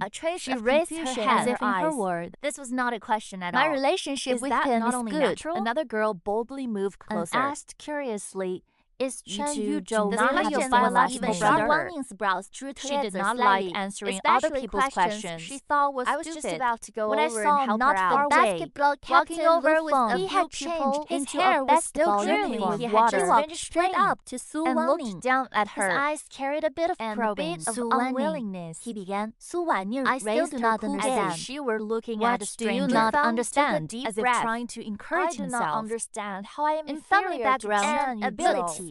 A trace She of raised her confusion hand as if in in her eyes. words. This was not a question at My all. relationship Is with that him not is only good. natural? Another girl boldly moved And closer. asked curiously, Is You Chen two Yuzhou do not not have a have biological even brother? Wang's brows drew She did together not slightly, like answering other especially people's questions. she thought was I was stupid. just about to go when I over saw and help not her far out. away, Basketball walking captain over Lu with Feng. a He blue had pupil changed. His into hair a was still basketball dripping uniform with with water. water. He walked straight up to Su and Wanning looked down at His her. eyes carried a bit of and a probing. bit of Su Wanning. unwillingness. He began. Su Wanning I still raised do her not cool understand. gaze. As if she were looking What at a do you stranger. not Took a understand? deep As if breath. trying to encourage I do himself. not understand how I am In family inferior to background Chen and Yuzhou. ability.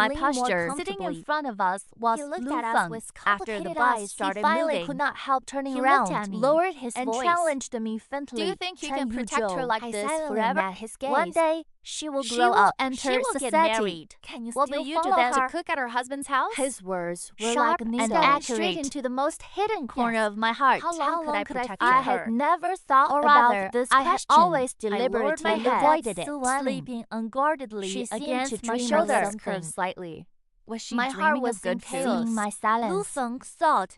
my lean more posture. Sitting comfortably. in front of us was He looked Lu at us Feng. with After the complicated bus eyes. started He finally moving, could not help turning he around, looked at me, lowered his and voice. challenged me faintly. Do you think you Chen can protect her Yuzhou, like I this silently forever? met his gaze. One day, she will she grow will up, enter she will get society. married. Can you What still will you follow do then? her? To cook at her husband's house? His words were Sharp like and needles, accurate. straight into the most hidden corner of my heart. How long could I protect I her? had never thought Or about rather, this I had question. always I lowered deliberately my head, avoided it. sleeping unguardedly She seemed against to my dream of shoulder. something. curved slightly. Was she My dreaming heart of was good in chaos? seeing my silence. Lu Feng thought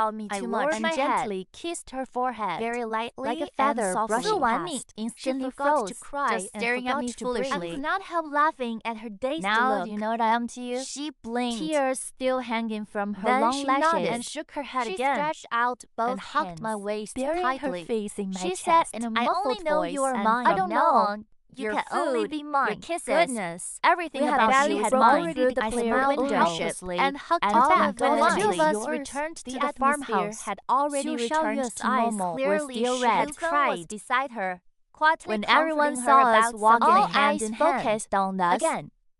about me I too lowered much and my head, gently kissed her forehead, very lightly like a and feather softly. brushing past. She Instantly forgot froze, to cry just and staring at forgot me to breathe. foolishly. I could not help laughing at her dazed Now, look. do you know what I am to you? She blinked, Tears still hanging from her then long she lashes, nodded and shook her head she again, stretched out both and hugged my hands, waist burying tightly. her face in my She chest. said in a I muffled only know voice, you are and mine. from From now now on, you your can food, only be mine. your kisses, Goodness, everything we had about barely you had was broken mine. through the I clear smiled window helplessly and hugged and her all back. when the two of us Yours, returned to the the farmhouse, atmosphere had already Xu returned Shaoyu's to eyes normal. clearly Still showed. red. Had cried beside her, quietly When everyone comforting saw her us about walking something. hand All in eyes hand, focused on us. again,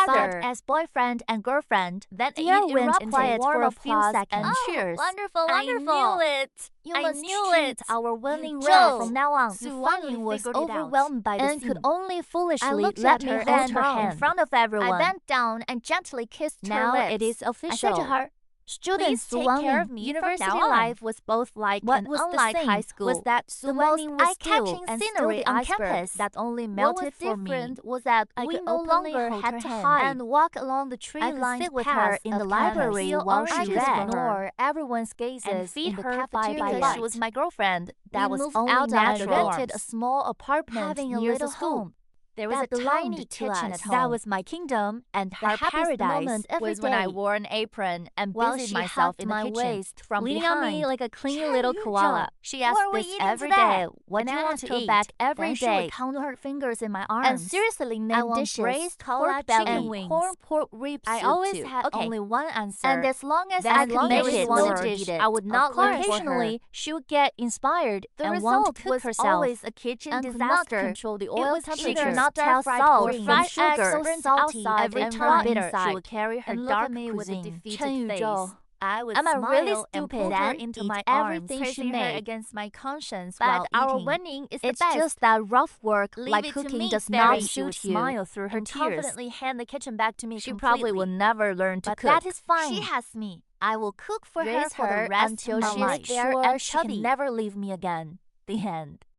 together as boyfriend and girlfriend. Then The it air went erupted quiet warm for a few applause seconds. and Oh, cheers. wonderful, I wonderful. knew it. You I must knew treat it. our winning You well Joe. from now on. Sue Fanny finally was figured it out. overwhelmed by the and scene. could only foolishly looked let at me her hold and her in hand. front of everyone. I bent down and gently kissed her Now lips. it is I said official. to her, Students Please take care of Suwang me University from now on. life was both like What and was the unlike same high school. was that the Suwang most was eye-catching still and still scenery the on iceberg campus that only What melted was for me. different was that I we could no openly longer hold had her to hand hide and walk along the I could tree-lined sit with her paths in of the campus, library feel while oranges she read, ignore everyone's gazes and feed in the her cafeteria because she was my girlfriend. That We was moved only out of natural. our I rented a dorms, small apartment having a near little the school. home. There was that a tiny belonged to kitchen us. at home. That was my kingdom and The her happiest paradise moment every Was when I day. wore an apron and While busied she myself hugged in the my kitchen. waist from leaning behind. on me like a clingy Chen little Yuzhou, koala. She what asked are we this eating every today? day. What And do you I want had to to eat? back Every then she day. would count her fingers in my arms. And seriously I named want dishes, braised pork collard belly, chicken and wings. corn pork rib I soup always too. had only one answer. And as long as That's I could long make as it she wanted work, to eat it. I would Of not course. learn for her. Occasionally, she would get inspired The and result want to cook was herself. always a kitchen and could not disaster. control the It oil was temperature. either Not tell stir-fried salt pork from fried sugar, eggs so burnt salty outside every and time raw bitter. inside. She would carry her And look dark at me with a cuisine. defeated Chen face. Yuzhou. I would Am I smile really and stupid? pull her Then into eat my everything arms, she pressing her made. against my conscience But while our eating. winning is It's the best. just that rough work, Leave like it to cooking, me, does Fairy. not She would suit you. smile through her and tears. confidently hand the kitchen back to me She completely. probably will never learn to But cook. that is fine. She has me. I will cook for her Raise for the her rest until of my she's life. there Sure and she chubby. can never leave me again. The end.